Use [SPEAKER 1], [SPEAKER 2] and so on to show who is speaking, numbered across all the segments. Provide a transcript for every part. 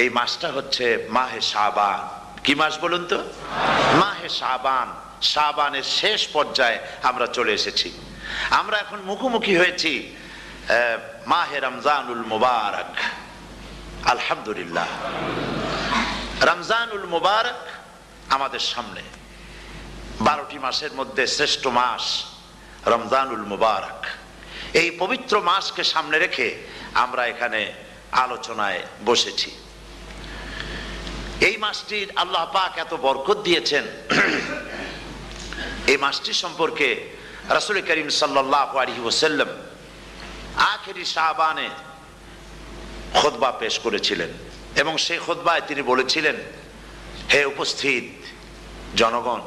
[SPEAKER 1] এই মাসটা হচ্ছে মাহে শাবান। কি মাস বলুন তো? মাহে শাবান। শাবানের শেষ পর্যায়ে আমরা চলে এসেছি। আমরা এখন মুখোমুখি হয়েছি মাহে রমজানুল মুবারক। আলহামদুলিল্লাহ, রমজানুল মুবারক আমাদের সামনে। 12টি মাসের মধ্যে শ্রেষ্ঠ মাস রমজানুল মুবারক। এই পবিত্র মাসকে সামনে রেখে আমরা এখানে আলোচনায় বসেছি। এই মাসটির আল্লাহ পাক এত বরকত দিয়েছেন। এই মাসটি সম্পর্কে রাসূল করিম সাল্লাল্লাহু আলাইহি ওয়াসাল্লাম আখেরি শাবানে খুতবা পেশ করেছিলেন এবং সেই খুতবায় তিনি বলেছিলেন, হে উপস্থিত জনগণ,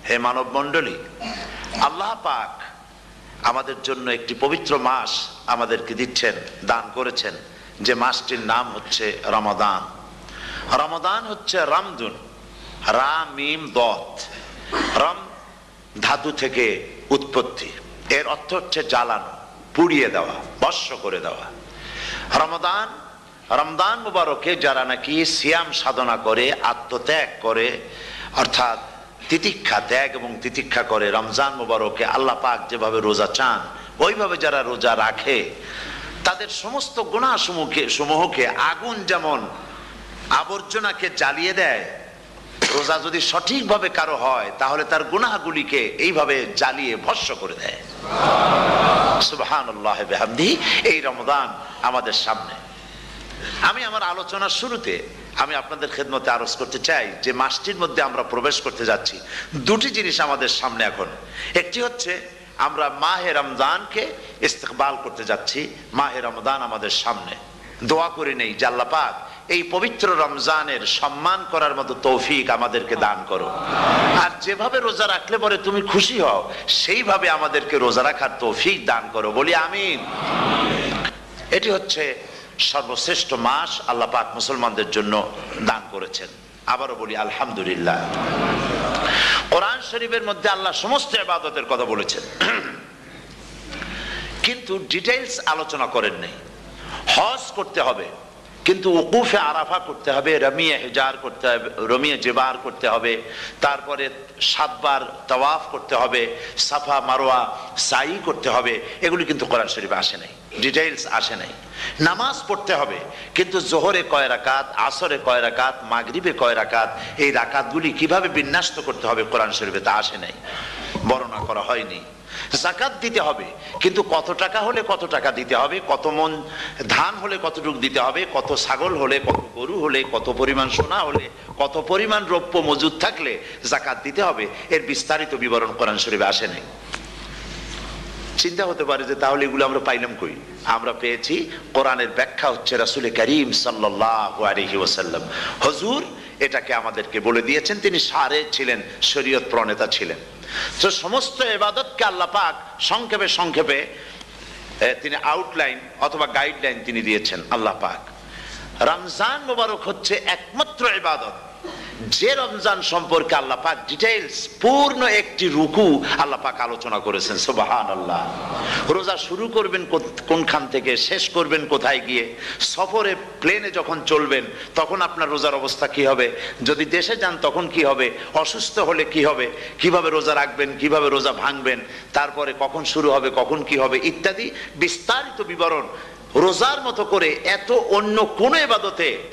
[SPEAKER 1] হে মানব মণ্ডলী, আল্লাহ পাক আমাদের জন্য একটি পবিত্র মাস আমাদেরকে দিচ্ছেন, দান করেছেন, যে মাসটির নাম হচ্ছে রমাদান। রমাদান হচ্ছে রামদুন, রা মিম দত। রাম ধাতু থেকে উৎপত্তি, এর অর্থ হচ্ছে জ্বালানো, পুড়িয়ে দেওয়া, ভস্ম করে দেওয়া। রমাদান, রমজান মুবারকে যারা নাকি সিয়াম সাধনা করে, আত্মত্যাগ করে, অর্থাৎ তিতিক্ষা, ত্যাগ এবং তিতিক্ষা করে, রমজান মুবারকে আল্লাহ পাক যেভাবে রোজা চান ওইভাবে যারা রোজা রাখে, তাদের সমস্ত গুনাহ সমূহকে আগুন যেমন আবর্জনাকে জ্বালিয়ে দেয়, রোজা যদি সঠিকভাবে কারো হয় তাহলে তার গুনাহগুলিকে এইভাবে জ্বালিয়ে ভস্ম করে দেয়। সুবহানাল্লাহ বিহামদিহি। এই রমজান আমাদের সামনে। আমি আমার আলোচনার শুরুতে আমি আপনাদের খেদমতে আরজ করতে চাই যে মাসটির মধ্যে আমরা প্রবেশ করতে যাচ্ছি, দুটি জিনিস আমাদের সামনে এখন। একটি হচ্ছে আমরা মাহে রমজানকে ইস্তেকবাল করতে যাচ্ছি। মাহে রমজান আমাদের সামনে। দোয়া করে নেই যে আল্লাহ পাক এই পবিত্র রমজানের সম্মান করার মতো তৌফিক আমাদেরকে দান করো, আর যেভাবে রোজা রাখলে পরে তুমি খুশি হও সেইভাবে আমাদেরকে রোজা রাখার তৌফিক দান করো, বলি আমিন। এটি হচ্ছে সর্বশ্রেষ্ঠ মাস আল্লাহ পাক মুসলমানদের জন্য দান করেছেন। আবারও বলি আলহামদুলিল্লাহ। কোরআন শরীফের মধ্যে আল্লাহ সমস্ত ইবাদতের কথা বলেছেন, কিন্তু ডিটেইলস আলোচনা করেন নাই। হজ করতে হবে, কিন্তু উকুফে আরাফা করতে হবে, রমিয়ে হেজার করতে হবে, রমিয়ে জেবার করতে হবে, তারপরে 7 বার তাওয়াফ করতে হবে, সাফা মারওয়া সাই করতে হবে। এগুলি কিন্তু কোরআন শরীফে আসে নাই, ডিটেইলস আসে নাই। নামাজ পড়তে হবে, কিন্তু জোহরে কয় রাকাত, আসরে কয় রাকাত, মাগরিবে কয় রাকাত, এই রাকাতগুলি কিভাবে বিন্যস্ত করতে হবে কোরআন শরীফে তা আসে নাই, বর্ণনা করা হয়নি। যাকাত দিতে হবে, কিন্তু কত টাকা হলে কত টাকা দিতে হবে, কত মন ধান হলে কতটুকু দিতে হবে, কত ছাগল হলে, কত গরু হলে, কত পরিমাণ সোনা হলে, কত পরিমাণ রৌপ্য মজুদ থাকলে যাকাত দিতে হবে, এর বিস্তারিত বিবরণ কোরআন শরীফে আসে নাই। চিন্তা হতে পারে যে তাহলে এগুলো আমরা পাইলাম কই? আমরা পেয়েছি কোরআনের ব্যাখ্যা হচ্ছে রাসূল করিম সাল্লাল্লাহু আলাইহি ওয়াসাল্লাম। হুজুর এটাকে আমাদেরকে বলে দিয়েছেন, তিনি সারে ছিলেন, শরীয়ত প্রণেতা ছিলেন। তো সমস্ত ইবাদতকে আল্লাহ পাক সংক্ষেপে সংক্ষেপে তিনি আউটলাইন অথবা গাইডলাইন তিনি দিয়েছেন আল্লাহ পাক। রমজান মুবারক হচ্ছে একমাত্র ইবাদত যে রমজান সম্পর্কে আল্লাহ পাক ডিটেইলস পূর্ণ একটি রুকু আল্লাহ পাক আলোচনা করেছেন। সুবহানাল্লাহ। রোজা শুরু করবেন কোনখান থেকে, শেষ করবেন কোথায় গিয়ে, সফরে প্লেনে যখন চলবেন তখন আপনার রোজার অবস্থা কি হবে, যদি দেশে যান তখন কি হবে, অসুস্থ হলে কি হবে, কিভাবে রোজা রাখবেন, কিভাবে রোজা ভাঙবেন, তারপরে কখন শুরু হবে, কখন কি হবে ইত্যাদি বিস্তারিত বিবরণ। রোজার মতো করে এত অন্য কোন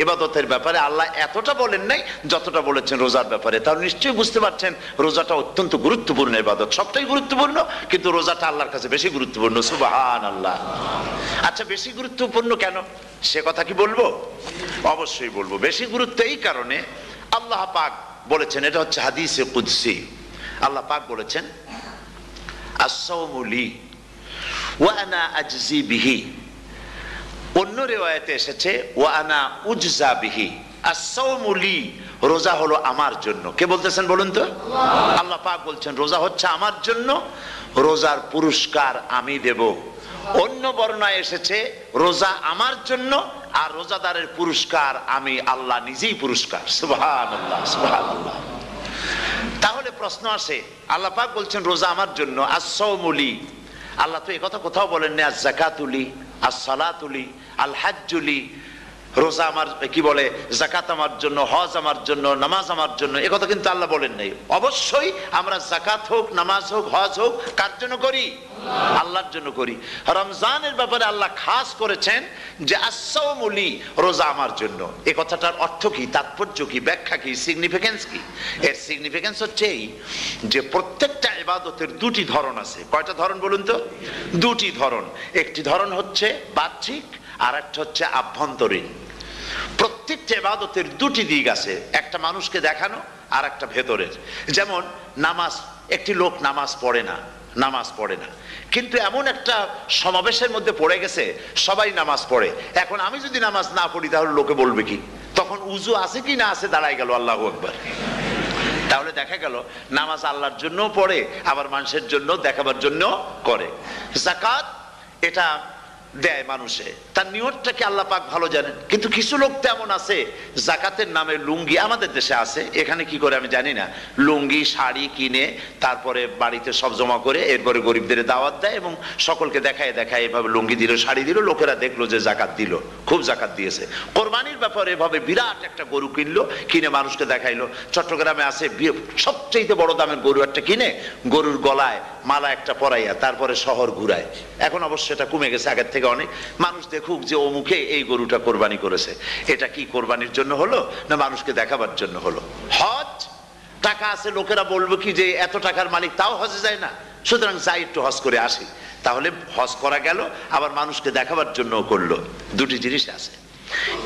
[SPEAKER 1] ইবাদতের ব্যাপারে আল্লাহ এতটা বলেন নাই যতটা বলেছেন রোজার ব্যাপারে। তাহলে নিশ্চয়ই বুঝতে পারছেন রোজাটা অত্যন্ত গুরুত্বপূর্ণ ইবাদত। সবটাই গুরুত্বপূর্ণ, কিন্তু রোজাটা আল্লাহর কাছে বেশি গুরুত্বপূর্ণ। সুবহানাল্লাহ। আচ্ছা, বেশি গুরুত্বপূর্ণ কেন সে কথা কি বলবো? অবশ্যই বলবো। বেশি গুরুত্ব এই কারণে, আল্লাহ পাক বলেছেন, এটা হচ্ছে হাদিসে কুদসি। আল্লাহ পাক বলেছেন, আস-সাওমু লি ওয়া আনা আজজি বিহি। অন্য রিওয়ায়াতে এসেছে ওয়া আনা উজজা বিহি। আস-সাওমু লি, রোজা হলো আমার জন্য। কে বলতেছেন বলুন তো? আল্লাহ পাক বলছেন রোজা হচ্ছে আমার জন্য, রোজার পুরস্কার আমি দেব। অন্য বর্ণনায় এসেছে রোজা আমার জন্য আর রোজাদারের পুরস্কার আমি আল্লাহ নিজেই পুরস্কার। সুবহানাল্লাহ, সুবহানাল্লাহ। তাহলে প্রশ্ন আসে, আল্লাহ পাক বলছেন রোজা আমার জন্য, আস-সাওমু লি। আল্লাহ তো এই কথা কোথাও বলেন না আজ-যাকাতু লি, আস-সালাতু লি, আল-হাজ্জু লি। রোজা আমার কি বলে, যাকাত আমার জন্য, হজ আমার জন্য, নামাজ আমার জন্য, এ কথা কিন্তু আল্লাহ বলেন নাই। অবশ্যই আমরা যাকাত হোক, নামাজ হোক, হজ হোক কার জন্য করি? আল্লাহর জন্য করি। রমজানের ব্যাপারে আল্লাহ খাস করেছেন যে আস-সাওমু লি, রোজা আমার জন্য। এই কথাটার অর্থ কি, তাৎপর্য কি, ব্যাখ্যা কি, সিগনিফিকেন্স কি? এর সিগনিফিকেন্স হচ্ছে এই যে প্রত্যেকটা ইবাদতের দুটি ধরন আছে। কয়টা ধরন বলুন তো? দুটি ধরন। একটি ধরন হচ্ছে বাহ্যিক, আর একটা হচ্ছে আভ্যন্তরীণ। প্রত্যেকটা ইবাদতের দুটি দিক আছে, একটা মানুষকে দেখানো আর একটা ভেতরের। যেমন নামাজ, একটি লোক নামাজ পড়ে না, কিন্তু এমন একটা সমাবেশের মধ্যে পড়ে গেছে, সবাই নামাজ পড়ে। এখন আমি যদি নামাজ না পড়ি তাহলে লোকে বলবে কি? তখন উজু আছে কি না আছে দাঁড়াই গেল, আল্লাহু আকবার। তাহলে দেখা গেল নামাজ আল্লাহর জন্য পড়ে, আবার মানুষের জন্য দেখাবার জন্য করে। যাকাত এটা দেয় মানুষে, তার নিয়তটাকে আল্লাহ পাক ভালো জানেন। কিন্তু কিছু লোক তেমন আছে, যাকাতের নামে লুঙ্গি, আমাদের দেশে আছে, এখানে কি করে আমি জানি না, লুঙ্গি শাড়ি কিনে তারপরে বাড়িতে সব জমা করে এরপরে গরিবদের দাওয়াত দেয় এবং সকলকে দেখায় এভাবে লুঙ্গি দিল, শাড়ি দিল, লোকেরা দেখলো যে যাকাত দিল, খুব যাকাত দিয়েছে। কোরবানির ব্যাপারে এভাবে বিরাট একটা গরু কিনলো, কিনে মানুষকে দেখাইলো। চট্টগ্রামে আছে সবচেয়ে বড় দামের গরু একটা কিনে গরুর গলায় মালা একটা পরাইয়া তারপরে শহর ঘুরায়। এখন অবশ্য এটা কমে গেছে আগের থেকে অনেক। মানুষ দেখুক যে অমুকে এই গরুটা কোরবানি করেছে। এটা কি কোরবানির জন্য হলো না মানুষকে দেখাবার জন্য হলো? হজ, টাকা আছে, লোকেরা বলবো কি যে এত টাকার মালিক তাও হজে যায় না, সুতরাং যাই একটু হজ করে আসি। তাহলে হজ করা গেল, আবার মানুষকে দেখাবার জন্য করলো। দুটি জিনিস আছে।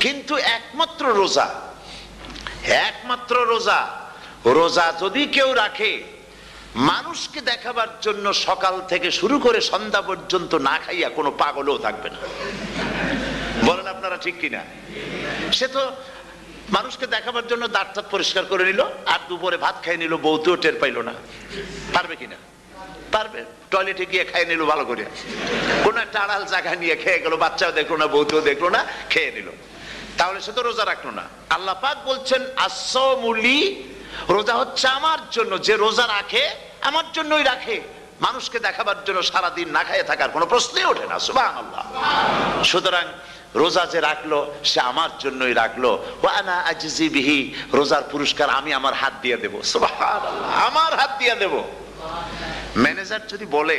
[SPEAKER 1] কিন্তু একমাত্র রোজা যদি কেউ রাখে মানুষকে দেখাবার জন্য, সকাল থেকে শুরু করে সন্ধ্যা পর্যন্ত না খাইয়া কোনো পাগলও থাকবে না। বলেন আপনারা ঠিক কিনা? সে তো মানুষকে দেখাবার জন্য দাঁত পরিষ্কার করে নিল আর দুপুরে ভাত খাই নিল, বউতেও টের পাইল না। পারবে কিনা? পারবে। টয়লেটে গিয়ে খাই নিল ভালো করে, কোন একটা আড়াল জায়গা নিয়ে খেয়ে গেল, বাচ্চাও দেখলো না, বউতেও দেখলো না, খেয়ে নিল। তাহলে সে তো রোজা রাখলো না। আল্লাহ পাক বলছেন আস-সাওমু লি, রোজা হচ্ছে আমার জন্য। যে রোজা রাখে আমার জন্যই রাখে, মানুষকে দেখাবার জন্য সারাদিন না খাইয়ে থাকার কোনো প্রশ্নই ওঠে না। সুবহানাল্লাহ। সুতরাং রোজা যে রাখলো সে আমার জন্যই রাখলো। ওয়া আনা আজজি বিহি, রোজার পুরস্কার আমি আমার হাত দিয়ে দেব। সুবহানাল্লাহ, আমার হাত দিয়ে দেব। ম্যানেজার যদি বলে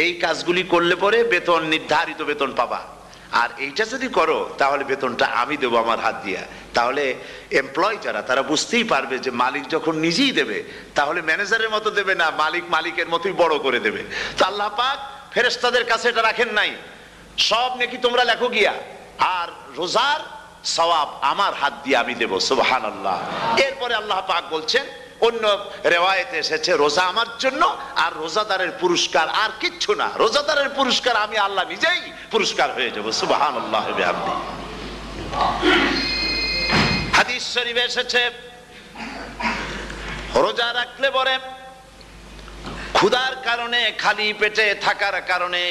[SPEAKER 1] এই কাজগুলি করলে পরে বেতন, নির্ধারিত বেতন পাবা, আর এইটা যদি করো তাহলে বেতনটা আমি দেবো আমার হাত দিয়া, তাহলে এমপ্লয় যারা তারা বুঝতেই পারবে যে মালিক যখন নিজেই দেবে তাহলে ম্যানেজারের মতো দেবে না, মালিক মালিকের মতোই বড় করে দেবে। তো আল্লাহ পাক ফেরেশতাদের কাছে এটা রাখেন নাই, সব নাকি তোমরা লেখো গিয়া, আর রোজার সওয়াব আমার হাত দিয়ে আমি দেব। সুবহানাল্লাহ। এরপরে আল্লাহ পাক বলছেন, অন্য রিওয়ায়েতে এসেছে রোজা আমার জন্য, আর রোজাদারের পুরস্কার আর কিচ্ছু না, রোজাদারের পুরস্কার আমি আল্লাহ নিজেই পুরস্কার হয়ে যাব। সুবহানাল্লাহ ওয়া বিহামদিহি। হাদিস শরীফে এসেছে রোজা রাখলে পরে ক্ষুধার কারণে, খালি পেটে থাকার কারণে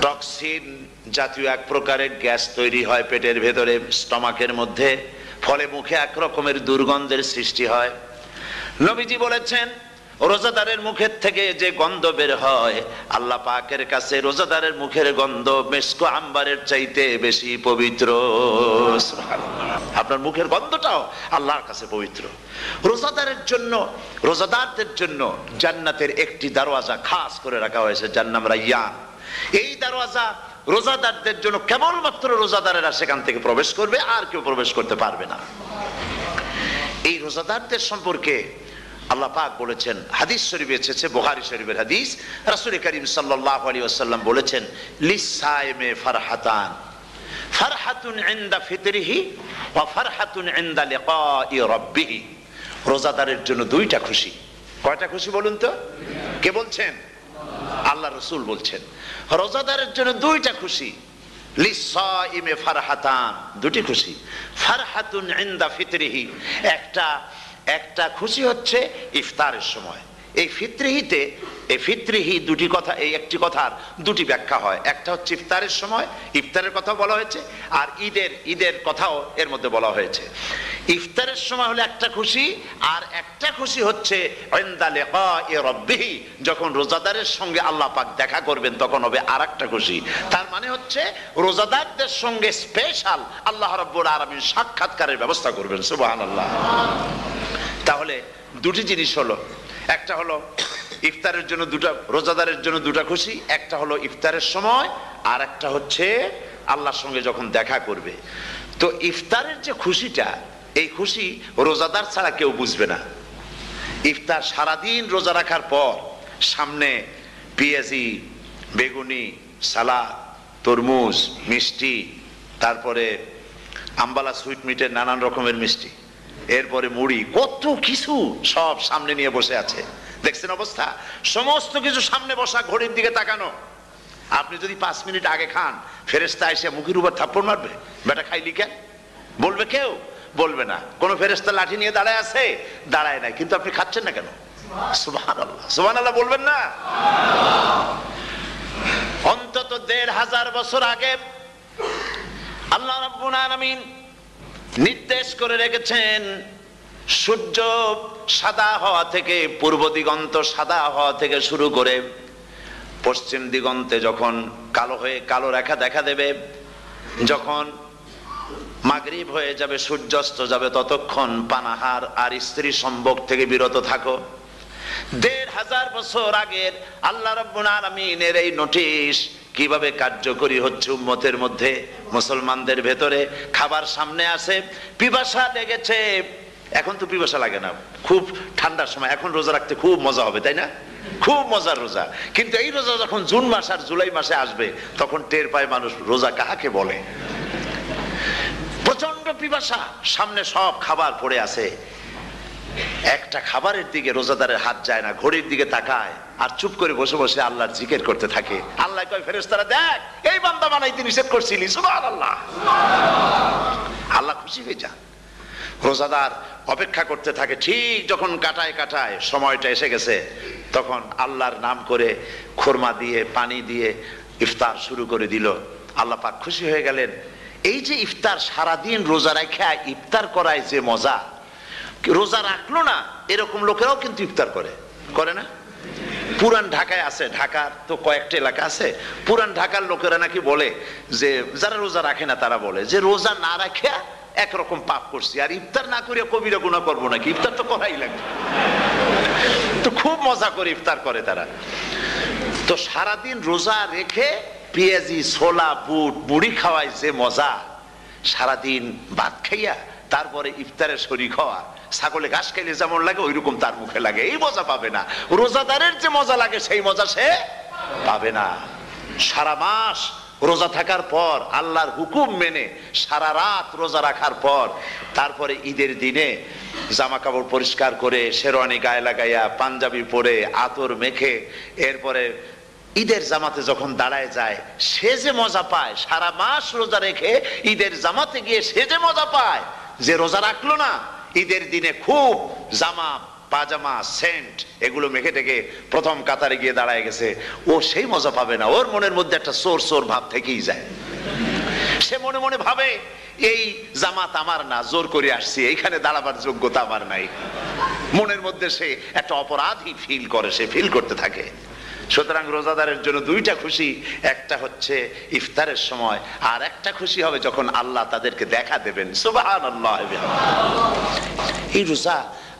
[SPEAKER 1] টক্সিন জাতীয় এক প্রকারের গ্যাস তৈরি হয় পেটের ভেতরে, স্টমাকের মধ্যে, ফলে মুখে এক রকমের দুর্গন্ধের সৃষ্টি হয়। নবীজি বলেছেন রোজাদারের মুখের থেকে যে গন্ধ বের হয় আল্লাহ পাকের কাছে রোজাদারের মুখের গন্ধ মেস্ক আম্বারের চাইতে বেশি পবিত্র। আপনার মুখের গন্ধটাও আল্লাহর কাছে পবিত্র। রোজাদারের জন্য, রোজাদারদের জন্য জান্নাতের একটি দরওয়াজা খাস করে রাখা হয়েছে, যার নাম রায়্যান। এই দরওয়াজা রোজাদারদের জন্য, কেবলমাত্র রোজাদারেরা সেখান থেকে প্রবেশ করবে, আর কেউ প্রবেশ করতে পারবে না। এই রোজাদারদের সম্পর্কে আল্লাহ পাক বলেছেন, হাদিস শরীফে এসেছে, বুখারী শরীফের হাদিস, রাসূল করিম সাল্লাল্লাহু আলাইহি ওয়াসাল্লাম বলেছেন লিস-সাইমে ফারহাতান, ফারহাতুন ইনদা ফিতরিহি ওয়া ফারহাতুন ইনদা লিকাই রাব্বিহি। রোজাদারের জন্য দুইটা খুশি। কয়টা খুশি বলুন তো? কে বলছেন? আল্লাহ রাসূল বলছেন রোজাদারের জন্য দুইটা খুশি। লিস-সাইমে ফারহাতান, দুটি খুশি। ফারহাতুন ইনদা ফিতরিহি, একটা খুশি হচ্ছে ইফতারের সময়। এই ফিতরিহিতে, এই ফিতরিহি দুটি কথা, এই একটি কথার দুটি ব্যাখ্যা হয়। একটা হচ্ছে ইফতারের সময়, ইফতারের কথা বলা হয়েছে, আর ঈদের কথাও এর মধ্যে বলা হয়েছে। ইফতারের সময় হলো একটা খুশি, আর একটা খুশি হচ্ছে ইনদা লিকাই রাব্বিহি, যখন রোজাদারের সঙ্গে আল্লাহ পাক দেখা করবেন তখন হবে আরেকটা খুশি। তার মানে হচ্ছে রোজাদারদের সঙ্গে স্পেশাল আল্লাহ রাব্বুল আলামিন সাক্ষাৎকারের ব্যবস্থা করবেন। সুবহানাল্লাহ। তাহলে দুটি জিনিস হলো, একটা হলো ইফতারের জন্য দুটা, রোজাদারের জন্য দুটা খুশি, একটা হলো ইফতারের সময়, আর একটা হচ্ছে আল্লাহর সঙ্গে যখন দেখা করবে। তো ইফতারের যে খুশিটা, এই খুশি রোজাদার ছাড়া কেউ বুঝবে না। ইফতার সারাদিন রোজা রাখার পর সামনে পেঁয়াজি, বেগুনি, সালাদ, তরমুজ, মিষ্টি, তারপরে আম্বালা সুইট মিটের নানান রকমের মিষ্টি, এরপরে মুড়ি, কত কিছু সব সামনে নিয়ে বসে আছে। দেখছেন অবস্থা? সমস্ত কিছু সামনে বসা, ঘড়ির দিকে তাকানো। আপনি যদি 5 মিনিট আগে খান, ফেরেশতা এসে মুখের উপর থাপ্পড় মারবে, বেটা খাইলি কেন? বলবে কেউ? বলবে না। কোন ফেরেশতা লাঠি নিয়ে দাঁড়ায় আছে? দাঁড়ায় নাই, কিন্তু আপনি খাচ্ছেন না কেন? সুবহানাল্লাহ, সুবহানাল্লাহ বলবেন না? অন্তত 1500 বছর আগে আল্লাহ রাব্বুল আলামিন নির্দেশ করে রেখেছেন, সূর্য সাদা হওয়া থেকে, পূর্ব দিগন্ত সাদা হওয়া থেকে শুরু করে পশ্চিম দিগন্তে যখন কালো হয়ে কালো রেখা দেখা দেবে, যখন মাগরিব হয়ে যাবে, সূর্যাস্ত যাবে, ততক্ষণ পানাহার আর স্ত্রী সম্ভোগ থেকে বিরত থাকো। 1500 বছর আগের আল্লাহ রাব্বুল আলামিনের এই নোটিশ কিভাবে কার্যকরী হচ্ছে উম্মতের মধ্যে, মুসলমানদের ভেতরে। খাবার সামনে আসে, পিপাসা লেগেছে, এখন তো পিপাসা লাগে না, খুব ঠান্ডার সময়, এখন রোজা রাখতে খুব মজা হবে, তাই না? খুব মজার রোজা। কিন্তু এই রোজা যখন জুন মাস আর জুলাই মাসে আসবে, তখন টের পায় মানুষ রোজা কাহাকে বলে। প্রচন্ড পিপাসা, সামনে সব খাবার পড়ে আছে, একটা খাবারের দিকে রোজাদারের হাত যায় না, ঘড়ির দিকে তাকায় আর চুপ করে বসে বসে আল্লাহর জিকির করতে থাকে। আল্লাহ কয়, ফেরেশতারা দেখ, এই বান্দা বানাইতে নিষেধ করছিলি। সুবহানাল্লাহ। আল্লাহ খুশি হয়ে যান। রোজাদার অপেক্ষা করতে থাকে, ঠিক যখন কাটায় কাটায় সময়টা এসে গেছে, তখন আল্লাহর নাম করে খুরমা দিয়ে, পানি দিয়ে ইফতার শুরু করে দিল। আল্লাহ পাক খুশি হয়ে গেলেন। এই যে ইফতার, সারাদিন রোজা রাখা ইফতার করায় যে মজা, রোজা রাখলো না এরকম লোকেরাও কিন্তু ইফতার করে, করে না? পুরান ঢাকায় আছে, ঢাকার তো কয়েকটা এলাকা আছে, পুরান ঢাকার লোকেরা নাকি বলে যে, যারা রোজা রাখে না তারা বলে যে, রোজা না রাখে একরকম পাপ করছি, আর ইফতার না করে কবিরা গুনাহ করবো নাকি, ইফতার তো করাই লাগবে। তো খুব মজা করে ইফতার করে তারা। তো সারাদিন রোজা রেখে পেঁয়াজি, ছোলা, বুট, মুড়ি খাওয়ায় যে মজা, সারাদিন ভাত খাইয়া তারপরে ইফতারে শরীক হওয়া, ছাগলে ঘাস খাইলে যেমন লাগে ওইরকম তার মুখে লাগে, এই মজা পাবে না। রোজাদারের যে মজা লাগে সেই মজা সে পাবে না। সারা মাস রোজা থাকার পর, আল্লাহর হুকুম মেনে সারা রাত রোজা রাখার পর, তারপরে ঈদের দিনে জামা কাপড় পরিষ্কার করে, শেরওয়ানি গায়ে লাগাইয়া, পাঞ্জাবি পরে, আতর মেখে, এরপরে ঈদের জামাতে যখন দাঁড়ায় যায়, সে যে মজা পায়, সারা মাস রোজা রেখে ঈদের জামাতে গিয়ে সে যে মজা পায়, যে রোজা রাখলো না, ঈদের দিনে খুব জামা, পাজামা, সেন্ট এগুলো মেখে টেকে প্রথম কাতারে গিয়ে দাঁড়ায় গেছে, ও সেই মজা পাবে না। ওর মনের মধ্যে একটা চোর চোর ভাব থেকেই যায়। সে মনে মনে ভাবে, এই জামাত আমার না, জোর করে আসছি, এইখানে দাঁড়াবার যোগ্যতা আমার নাই। মনের মধ্যে সে একটা অপরাধী ফিল করে, সে ফিল করতে থাকে। সুতরাং রোজাদারের জন্য দুইটা খুশি, একটা হচ্ছে ইফতারের সময়, আর একটা খুশি হবে যখন আল্লাহ তাদেরকে দেখা দেবেন। সুবহানাল্লাহ। এই রোজা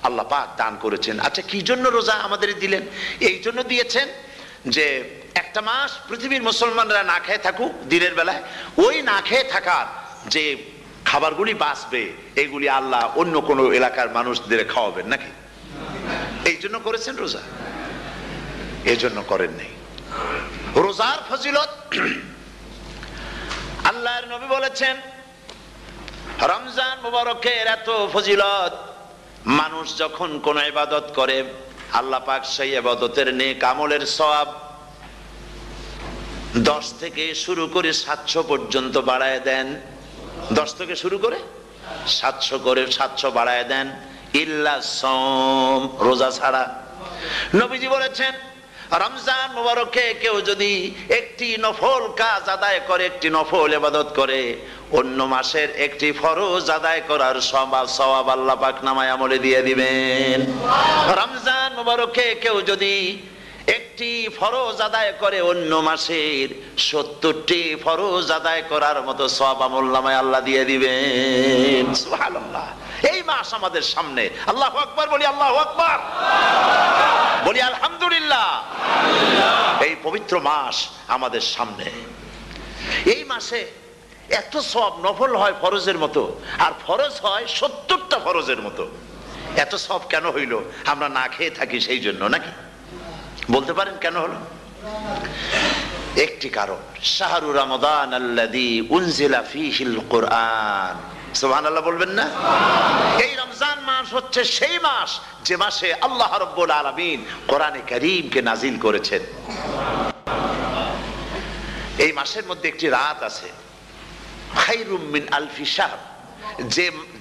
[SPEAKER 1] আল্লাহ পাক দান করেছেন। আচ্ছা, কি জন্য রোজা আমাদের দিলেন? এই জন্য দিয়েছেন যে একটা মাস পৃথিবীর মুসলমানরা না খেয়ে থাকুক দিনের বেলায়, ওই না খেয়ে থাকার যে খাবারগুলি বাঁচবে, এগুলি আল্লাহ অন্য কোনো এলাকার মানুষদের খাওয়াবেন নাকি? এই জন্য করেছেন রোজা, এই জন্য করেন নাই। রোজার ফজিলত আল্লাহর নবী বলেছেন, রমজান মুবারকের এত ফজিলত, মানুষ যখন কোন ইবাদত করে, আল্লাহ পাক সেই ইবাদতের নেক আমলের সওয়াব 10 থেকে শুরু করে 700 পর্যন্ত বাড়ায় দেন। 10 থেকে শুরু করে 700 বাড়ায় দেন, ইল্লা সাওম, রোজা ছাড়া। নবীজি বলেছেন, রমজান মুবারকে কেউ যদি একটি নফল কাজ আদায় করে, একটি নফল ইবাদত করে, অন্য মাসের একটি ফরজ আদায় করার সওয়াব আল্লাহ পাক নামায়ে আমলে দিয়ে দিবেন। রমজান মুবারকে কেউ যদি একটি ফরজ আদায় করে, অন্য মাসের 70টি ফরজ আদায় করার মতো সওয়াব আমলনামায় আল্লাহ দিয়ে দিবেন। সুবহানাল্লাহ। এই মাস আমাদের সামনে। আল্লাহু আকবার বলি, আল্লাহু আকবার বলি, আলহামদুলিল্লাহ। এই পবিত্র মাস আমাদের সামনে। এই মাসে এত সওয়াব, নফল হয় ফরজের মতো, আর ফরজ হয় 70টা ফরজের মতো। এত সওয়াব কেন হইল? আমরা না খেয়ে থাকি সেই জন্য নাকি? বলতে পারেন কেন হলো? একটি কারণ, শাহরু রমাদান আল্লাযী উনজিলা ফীহিল কুরআন। সুবহানাল্লাহ বলবেন না? এই রমজান মাস হচ্ছে সেই মাস যে মাসে আল্লাহ রাব্বুল আলামিন কোরআনে কারীমকে নাজিল করেছেন। এই মাসের মধ্যে একটি রাত আছে, খায়রুম মিন আলফি শাহর,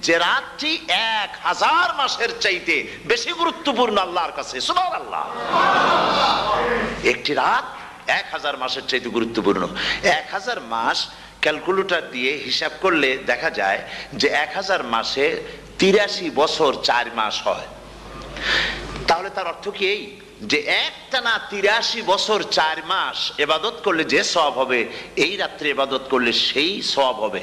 [SPEAKER 1] যে রাতটি 1000 মাসের চাইতে বেশি গুরুত্বপূর্ণ আল্লাহর কাছে। সুবহানাল্লাহ। একটি রাত 1000 মাসের চাইতে গুরুত্বপূর্ণ। 1000 মাস ক্যালকুলেটর দিয়ে হিসাব করলে দেখা যায় যে 1000 মাসে 83 বছর 4 মাস হয়। তাহলে তার অর্থ কি এই যে একটানা 83 বছর 4 মাস ইবাদত করলে যে সওয়াব হবে, এই রাত্রে ইবাদত করলে সেই সওয়াব হবে?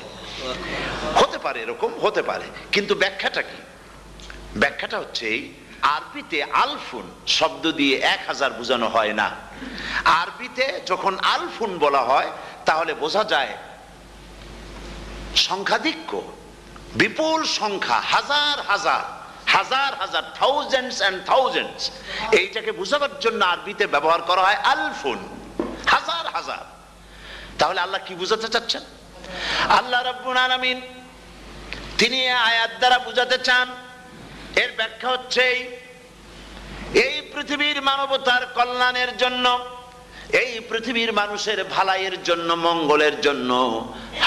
[SPEAKER 1] হতে পারে, এরকম হতে পারে, কিন্তু ব্যাখ্যাটা কি? ব্যাখ্যাটা হচ্ছে আরবিতে আলফুন শব্দ দিয়ে 1000 বোঝানো হয় না। আরবিতে যখন আলফুন বলা হয় তাহলে বোঝা যায় সংখ্যাধিক্য, বিপুল সংখ্যা, হাজার হাজার, হাজার হাজার, থাউজেন্ডস এন্ড থাউজেন্ডস। এইটাকে বোঝাবার জন্য আরবিতে ব্যবহার করা হয় আলফুন, হাজার হাজার। তাহলে আল্লাহ কি বোঝাতে চাচ্ছেন? আল্লাহ রাব্বুল আলামিন তিনি আয়াত দ্বারা বুঝাতে চান, এর ব্যাখ্যা হচ্ছে এই পৃথিবীর মানবতার কল্যাণের জন্য, এই পৃথিবীর মানুষের ভালাইয়ের জন্য, মঙ্গলের জন্য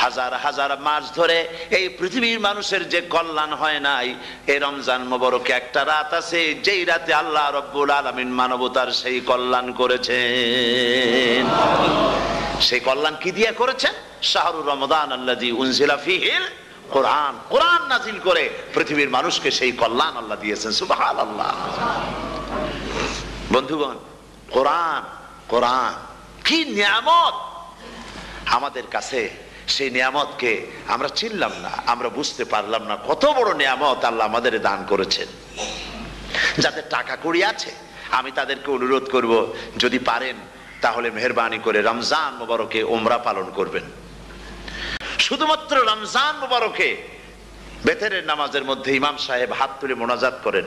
[SPEAKER 1] হাজার হাজার মাস ধরে এই পৃথিবীর মানুষের যে কল্যাণ হয় নাই, এই রমজান মুবারকে একটা রাত আছে যেই রাতে আল্লাহ রাব্বুল আলামিন মানবতার সেই কল্যাণ করেছেন। সেই কল্যাণ কি দিয়ে করেছেন? শাহরু রমাদান আল্লাযী উনজিলা ফীহিল কোরআন। কোরআন নাজিল করে পৃথিবীর মানুষকে সেই কল্যাণ আল্লাহ দিয়েছেন। সুবহানাল্লাহ। বন্ধুগণ, কোরআন, কোরআন কি নিয়ামত আমাদের কাছে! সেই নিয়ামতকে আমরা চিনলাম না, আমরা বুঝতে পারলাম না কত বড় নিয়ামত আল্লাহ আমাদের দান করেছেন। যাদের টাকা কড়ি আছে আমি তাদেরকে অনুরোধ করব, যদি পারেন তাহলে মেহেরবানি করে রমজান মুবারকে উমরা পালন করবেন। শুধুমাত্র রমজান মুবারকে বেতেরের নামাজের মধ্যে ইমাম সাহেব হাত তুলে মোনাজাত করেন।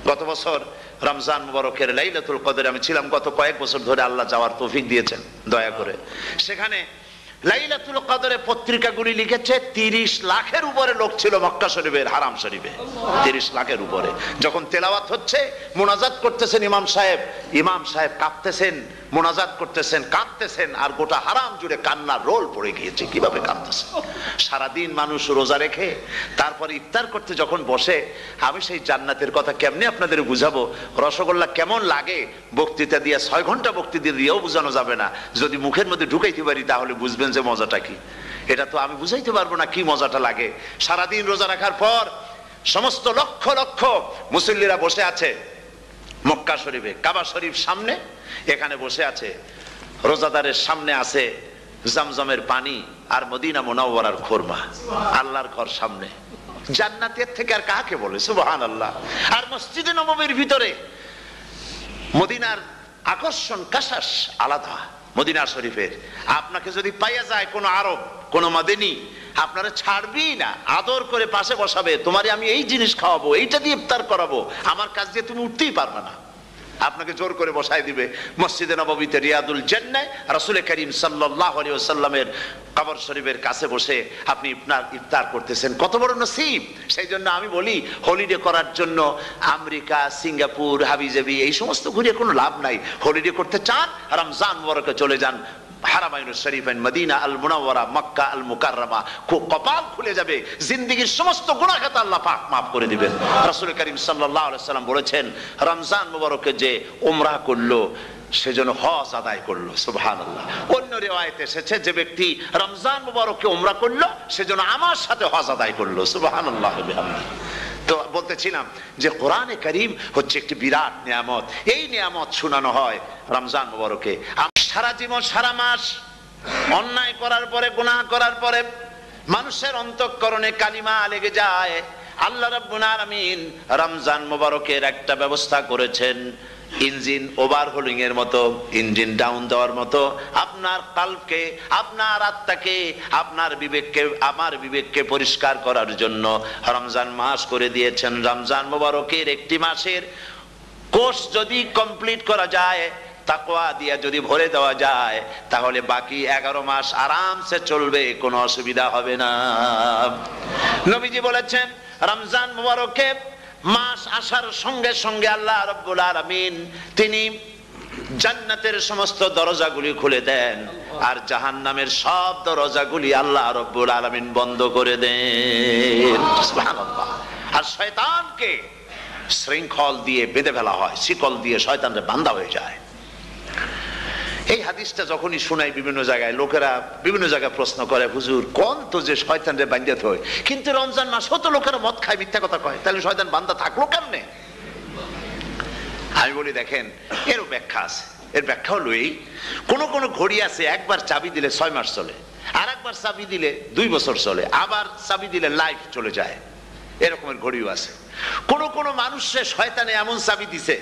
[SPEAKER 1] গত বছর রমজান মুবারকের লাইলাতুল কদরে আমি ছিলাম, গত কয়েক বছর ধরে আল্লাহ যাওয়ার তৌফিক দিয়েছেন দয়া করে। সেখানে লাইলাতুল কদরে পত্রিকাগুলি লিখেছে 30 লাখের উপরে লোক ছিল মক্কা শরীফের, হারাম শরীফে 30 লাখের উপরে। যখন তেলাওয়াত হচ্ছে, মোনাজাত করতেছেন ইমাম সাহেব কাঁপতেছেন, মোনাজাত করতেছেন, কাঁদতেছেন, আর গোটা হারাম জুড়ে কান্নার রোল পড়ে গিয়েছে। কিভাবে কাঁদতেছে! সারাদিন মানুষ রোজা রেখে তারপরে ইফতার করতে যখন বসে, আমি সেই জান্নাতের কথা কেমনে আপনাদের বুঝাবো? রসগোল্লা কেমন লাগে বক্তৃতা দিয়ে 6 ঘন্টা বক্তৃতা দিয়েও বোঝানো যাবে না। যদি মুখের মধ্যে ঢুকাইতে পারি তাহলে বুঝবেন যে মজাটা কি। এটা তো আমি বুঝাইতে পারবো না কি মজাটা লাগে। সারাদিন রোজা রাখার পর সমস্ত লক্ষ লক্ষ মুসল্লিরা বসে আছে মক্কা শরীফে, কাবা শরীফ সামনে, এখানে বসে আছে। রোজাদারের সামনে আছে জমজমের পানি আর মদিনা মুনাওয়ারার খুরমা। আল্লাহর ঘর সামনে, জান্নাতের থেকে আর কাকে বলে! সুবহানাল্লাহ। আর মসজিদে নববীর ভিতরে মদিনার আকর্ষণ কাশাস আলাদা। মদিনা শরীফের আপনাকে যদি পাইয়া যায় কোনো আরব, কোনো মাদানী, আপনারা ছাড়বেই না, আদর করে পাশে বসাবে, তোমারে আমি এই জিনিস খাওয়াবো, এইটা দিয়ে ইফতার করাবো, আমার কাছ দিয়ে তুমি উঠতেই পারবে না, আপনাকে জোর করে বসাই দিবে। মসজিদে নববীতে রিয়াদুল জান্নাহ রাসূল করিম সাল্লাল্লাহু আলাইহি ওয়াসাল্লামের কবর শরীফের কাছে বসে আপনি ইফতার করতেছেন, কত বড় নসিব! সেই জন্য আমি বলি, হলিডে করার জন্য আমেরিকা, সিঙ্গাপুর, হাবিজাবি এই সমস্ত ঘুরে কোনো লাভ নাই। হলিডে করতে চান, রমজান মুবারকে চলে যান হারামাইনুশ শরীফাইন, মদিনা আল মুনাওয়ারা, মক্কা আল মুকাররমা। কপাল খুলে যাবে, জিন্দেগীর সমস্ত গুনাহ খাতা আল্লাহ পাক মাফ করে দিবেন। রাসূল করিম সাল্লাল্লাহু আলাইহি ওয়াসাল্লাম বলেছেন, রমজান মুবারকে যে উমরা করলো সেজন্য হজ আদায় করলো। সুবহানাল্লাহ। অন্য রিওয়ায়াতে এসেছে যে ব্যক্তি রমজান মুবারকে উমরা করলো সেজন্য আমার সাথে হজ আদায় করলো। সুবহানাল্লাহ বিহামদিহি। তো বলতেছিলাম যে কোরআনে কারীম হচ্ছে একটি বিরাট নিয়ামত। এই নিয়ামত শোনানো হয় রমজান মুবারকে। সারা জীবন সারা মাস অন্যায় করার পরে, গুনাহ করার পরে মানুষের অন্তঃকরণে কালিমা লেগে যায়। আল্লাহ রাব্বুল আলামিন রমজান মুবারকের একটা ব্যবস্থা করেছেন, ইঞ্জিন ওভারহোলিং এর মতো, ইঞ্জিন ডাউন দেওয়ার মতো আপনার কালবকে, আপনার আত্মাকে, আপনার বিবেককে, আমার বিবেককে পরিষ্কার করার জন্য রমজান মাস করে দিয়েছেন। রমজান মুবারকের একটি মাসের কোর্স যদি কমপ্লিট করা যায়, তাকওয়া দিয়ে যদি ভরে দেওয়া যায়, তাহলে বাকি 11 মাস আরামসে চলবে, কোনো অসুবিধা হবে না। নবীজি বলেছেন রমজান মুবারকে মাস আসার সঙ্গে সঙ্গে আল্লাহ রাব্বুল আলামিন তিনি জান্নাতের সমস্ত দরজাগুলি খুলে দেন, আর জাহান্নামের সব দরজাগুলি আল্লাহ রাব্বুল আলামিন বন্ধ করে দেন। সুবহানাল্লাহ। আর শয়তানকে শৃঙ্খল দিয়ে বেঁধে ফেলা হয়, শিকল দিয়ে শয়তানের বান্ধা হয়ে যায়। এই হাদিসটা যখনই শোনাই বিভিন্ন জায়গায়, লোকেরা বিভিন্ন জায়গায় প্রশ্ন করে, হুজুর কোন তো যে শয়তানরে বান্ধা হয়, কিন্তু রমজান মাস তো লোকেরা মদ খায়, মিথ্যা কথা কয়, তাহলে শয়তান বান্ধা থাকলো কেমনে? আমি বলি দেখেন, এরও ব্যাখ্যা আছে। এর ব্যাখ্যা হলো এই, কোন কোন ঘড়ি আছে একবার চাবি দিলে 6 মাস চলে, আর একবার চাবি দিলে 2 বছর চলে, আবার চাবি দিলে লাইফ চলে যায়, এরকমের ঘড়িও আছে। কোন কোন মানুষের শয়তানে এমন চাবি দিছে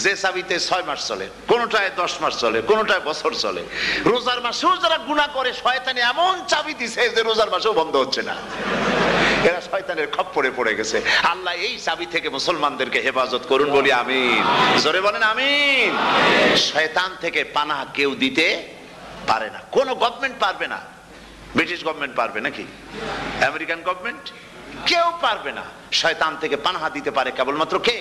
[SPEAKER 1] যে চাবিতে 6 মাস চলে, কোনটায় 10 মাস চলে, কোনটায় বছর চলে। রোজার মাসেও যারা গুনাহ করে শয়তানে এমন চাবি দিছে যে রোজার মাসেও বন্ধ হচ্ছে না। এরা শয়তানের খপ্পরে পড়ে গেছে। আল্লাহ এই চাবি থেকে মুসলমানদেরকে হেফাজত করুন, বলি আমিন। জোরে বলেন আমিন। শয়তান থেকে পানাহ কেউ দিতে পারে না, কোন গভর্নমেন্ট পারবে না। ব্রিটিশ গভর্নমেন্ট পারবে নাকি? American government? কেউ পারবে না। শয়তান থেকে পানাহ দিতে পারে কেবলমাত্র কে?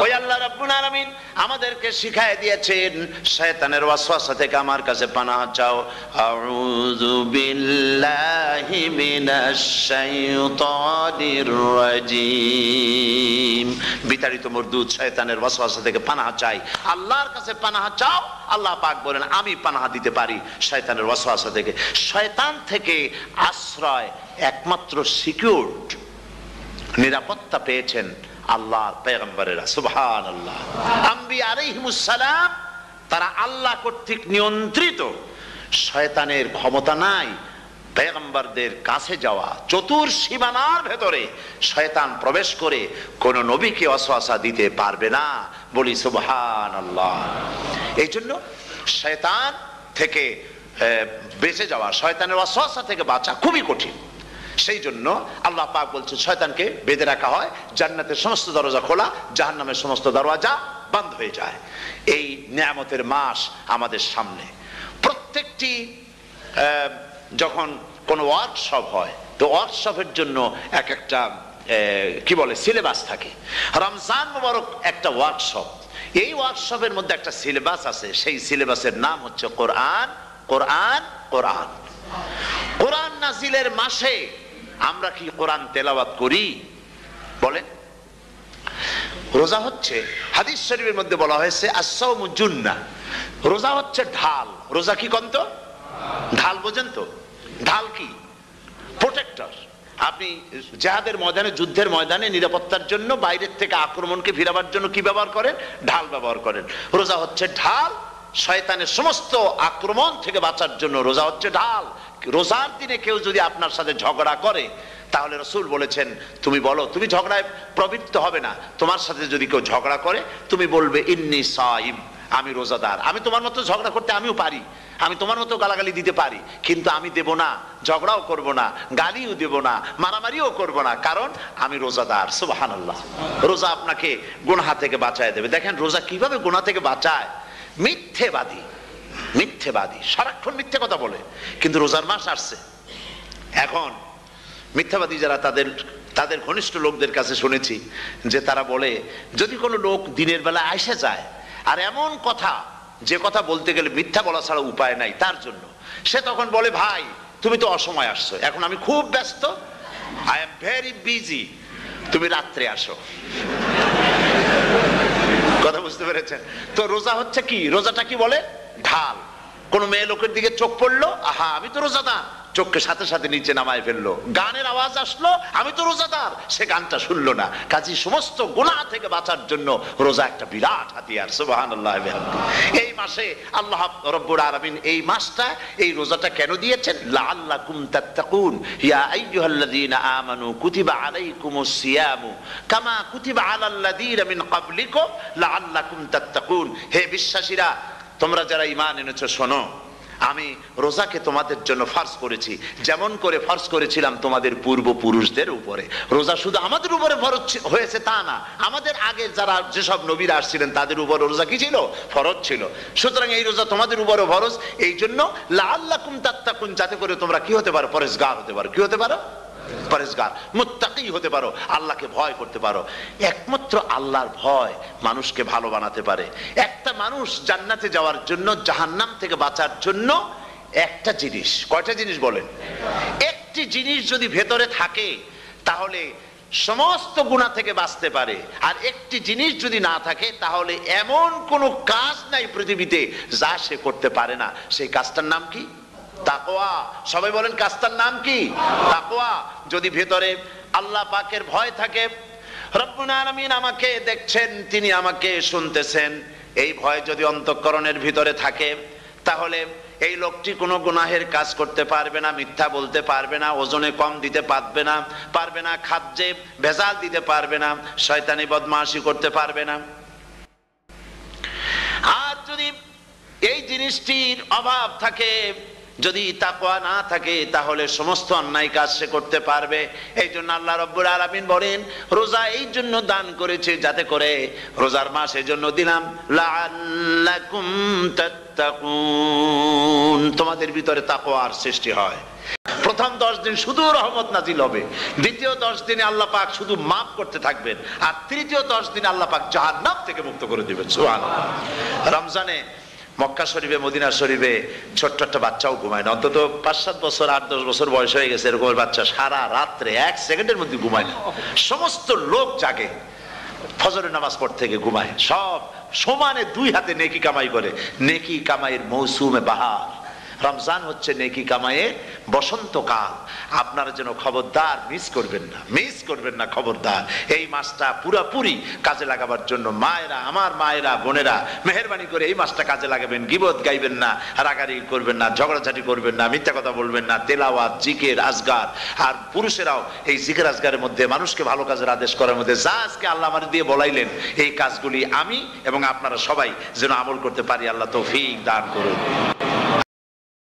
[SPEAKER 1] ওই আল্লাহ রাব্বুল আলামিন আমাদেরকে শিখায় দিয়েছেন, শয়তানের ওয়াসওয়াসা থেকে আমার কাছে পানাহ চাও। আউযু বিল্লাহি মিনাশ শাইতানির রাজিম। বিতাড়িত মরদুদ শয়তানের ওয়াসওয়াসা থেকে পানাহ চাই, আল্লাহর কাছে পানাহ চাও। আল্লাহ পাক বলেন আমি পানাহ দিতে পারি শয়তানের ওয়াসওয়াসা থেকে। শয়তান থেকে আশ্রয় একমাত্র সিকিউরড, নিরাপত্তা পেয়েছেন আল্লাহর পয়গম্বরেরা। সুবহানাল্লাহ। আম্বিয়া আলাইহিমুস সালাম তারা আল্লাহ কর্তৃক নিয়ন্ত্রিত, শয়তানের ক্ষমতা নাই পয়গম্বরদের কাছে যাওয়া। চতুর সীমানার ভেতরে শয়তান প্রবেশ করে কোন নবীকে ওয়াসওয়াসা দিতে পারবে না, বলি সুবহানাল্লাহ। এই জন্য শয়তান থেকে বেঁচে যাওয়া, শয়তানের ওয়াসওয়াসা থেকে বাঁচা খুবই কঠিন। সেই জন্য আল্লাহ পাক বলছেন শয়তানকে বেঁধে রাখা হয়, জান্নাতের সমস্ত দরজা খোলা, জাহান্নামের সমস্ত দরজা বন্ধ হয়ে যায়। এই নিয়ামতের মাস আমাদের সামনে। প্রত্যেকটি যখন কোনো ওয়ার্কশপ হয়, তো ওয়ার্কশপের জন্য এক একটা কি বলে সিলেবাস থাকে। রমজান মুবারক একটা ওয়ার্কশপ। এই ওয়ার্কশপের মধ্যে একটা সিলেবাস আছে, সেই সিলেবাসের নাম হচ্ছে কোরআন। কোরআন কোরআন কোরআন নাজিলের মাসে আমরা কি কোরআন তেলাওয়াত করি? বলেন। রোজা হচ্ছে, হাদিস শরীফের মধ্যে বলা হয়েছে আস-সাওমু জুন্নাহ, রোজা হচ্ছে ঢাল। রোজা কি কন্ত? ঢাল। বোঝেন তো ঢাল কি? প্রোটেক্টর। আপনি জিহাদের ময়দানে, যুদ্ধের ময়দানে নিরাপত্তার জন্য, বাইরের থেকে আক্রমণকে ফিরাবার জন্য কি ব্যবহার করেন? ঢাল ব্যবহার করেন। রোজা হচ্ছে ঢাল, শয়তানের সমস্ত আক্রমণ থেকে বাঁচার জন্য রোজা হচ্ছে ঢাল। রোজার দিনে কেউ যদি আপনার সাথে ঝগড়া করে, তাহলে রাসূল বলেছেন তুমি বলো, তুমি ঝগড়ায় প্রবৃত্ত হবে না। তোমার সাথে যদি কেউ ঝগড়া করে, তুমি বলবে ইন্নী সাইম, আমি রোজাদার। আমি তোমার মতো ঝগড়া করতে আমিও পারি, আমি তোমার মতো গালাগালি দিতে পারি, কিন্তু আমি দেব না, ঝগড়াও করব না, গালিও দেব না, মারামারিও করব না, কারণ আমি রোজাদার। সুবহানাল্লাহ। রোজা আপনাকে গুনাহ থেকে বাঁচায় দেবে। দেখেন রোজা কিভাবে গুনাহ থেকে বাঁচায়। মিথ্যেবাদী, মিথ্যেবাদী সারাক্ষণ মিথ্যে কথা বলে, কিন্তু রোজার মাস আসছে। এখন মিথ্যাবাদী যারা, তাদের ঘনিষ্ঠ লোকদের কাছে শুনেছি যে তারা বলে, যদি কোনো লোক দিনের বেলা এসে যায় আর এমন কথা, যে কথা বলতে গেলে মিথ্যা বলা ছাড়া উপায় নাই তার জন্য, সে তখন বলে ভাই তুমি তো অসময় আসছো, এখন আমি খুব ব্যস্ত, আই এম ভেরি বিজি, তুমি রাত্রে আসো। কথা বুঝতে পেরেছেন? তো রোজা হচ্ছে কি, রোজাটা কি বলে? ঢাল। কোন মেয়ে লোকের দিকে চোখ পড়লো, আহা আমি তো রোজাদার, চোখকে সাথে সাথে নিচে নামায় ফেললো। গানের আওয়াজ আসলো, আমি তো রোজাদার, সে গানটা শুনলো না। কাজী সমস্ত গুনাহ থেকে বাঁচার জন্য রোজা একটা বিরাট হাতিয়ার। সুবহানাল্লাহ। এই মাসে আল্লাহ রাব্বুল আলামিন এই মাসটা, এই রোজাটা কেন দিয়েছেন? লাআল্লাকুম তাত্তাকুন, ইয়া আইয়ুহাল্লাযীনা আমানু কুতিবা আলাইকুমুস সিয়ামু কামা কুতিবা আলাল্লাযীনা মিন ক্বাবলিকুম লাআল্লাকুম তাত্তাকুন। হে বিশ্বাসীরা, তোমরা যারা ঈমান এনেছো শোনো, আমি রোজাকে তোমাদের জন্য ফরজ করেছি যেমন করে ফরজ করেছিলাম তোমাদের পূর্বপুরুষদের উপরে। রোজা শুধু আমাদের উপরে ফরজ হয়েছে তা না, আমাদের আগে যারা যেসব নবীরা আসছিলেন তাদের উপর রোজা কি ছিল? ফরজ ছিল। সুতরাং এই রোজা তোমাদের উপরে ফরজ, এই জন্য লাআল্লাকুম তাত্তাকুন, যাতে করে তোমরা কি হতে পারো? পরেজগার হতে পারো। কি হতে পারো? পরেজগার, মুত্তাকি হতে পারো, আল্লাহকে ভয় করতে পারো। একমাত্র আল্লাহর ভয় মানুষকে ভালো বানাতে পারে। একটা মানুষ জান্নাতে যাওয়ার জন্য, জাহান্নাম থেকে বাঁচার জন্য একটা জিনিস, কয়টা জিনিস বলেন? একটি জিনিস যদি ভেতরে থাকে তাহলে সমস্ত গুনাহ থেকে বাঁচতে পারে। আর একটি জিনিস যদি না থাকে তাহলে এমন কোনো কাজ নাই পৃথিবীতে যা সে করতে পারে না। সেই কাজটার নাম কি? তাকওয়া। সবাই বলেন, কাজটার নাম কি? তাকওয়া। যদি ভেতরে আল্লাহ পাকের ভয় থাকে, রব্বুল আলামিন আমাকে দেখছেন, তিনি আমাকে শুনতেছেন, এই ভয় যদি অন্তঃকরণের ভিতরে থাকে তাহলে এই লোকটি কোনো গুনাহের কাজ করতে পারবে না, মিথ্যা বলতে পারবে না, ওজনে কম দিতে পারবে না, খাদ্যে ভেজাল দিতে পারবে না, শয়তানি বদমাশি করতে পারবে না। আর যদি এই জিনিসটির অভাব থাকে, যদি তাকওয়া না থাকে, তাহলে সমস্ত অন্যায় কাজ সে করতে পারবে। এই জন্য আল্লাহ রাব্বুল আলামিন বলেন, রোজা এই জন্য দান করেছে যাতে করে, রোজার মাস এই জন্য দিলাম, লাআল্লাকুম তাত্তাকুন, তোমাদের ভিতরে তাকওয়ার সৃষ্টি হয়। প্রথম 10 দিন শুধু রহমত নাজিল হবে, দ্বিতীয় 10 দিনে আল্লাহ পাক শুধু মাফ করতে থাকবেন, আর তৃতীয় 10 দিনে আল্লাহ পাক জাহান্নাম থেকে মুক্ত করে দিবেন। সুবহানাল্লাহ। রমজানে মক্কা শরীফে, মদিনা শরীফে ছোট্ট একটা বাচ্চাও ঘুমায় না, অন্তত 5-7 বছর, 8-10 বছর বয়স হয়ে গেছে এরকম বাচ্চা সারা রাত্রে 1 সেকেন্ডের মধ্যে ঘুমায় না। সমস্ত লোক জাগে, ফজরের নামাজ পড়তে থেকে ঘুমায়, সব সমানে 2 হাতে নেকি কামাই করে। নেকি কামাইয়ের মৌসুমে বাহার। রমজান হচ্ছে নেকি কামাইয়ের বসন্তকাল। আপনারা যেন খবরদার মিস করবেন না, খবরদার। এই মাসটা পুরোপুরি কাজে লাগাবার জন্য মায়েরা, আমার মায়েরা, বোনেরা, মেহেরবানি করে এই মাসটা কাজে লাগাবেন। গীবত গাইবেন না, রাগারাগি করবেন না, ঝগড়াঝাটি করবেন না, মিথ্যা কথা বলবেন না, তেলাওয়াত, জিকির, আজগার। আর পুরুষেরাও এই জিকির আজগারের মধ্যে, মানুষকে ভালো কাজের আদেশ করার মধ্যে যা আজকে আল্লাহ আমার দিয়ে বলাইলেন, এই কাজগুলি আমি এবং আপনারা সবাই যেন আমল করতে পারি। আল্লাহ তৌফিক দান করুন।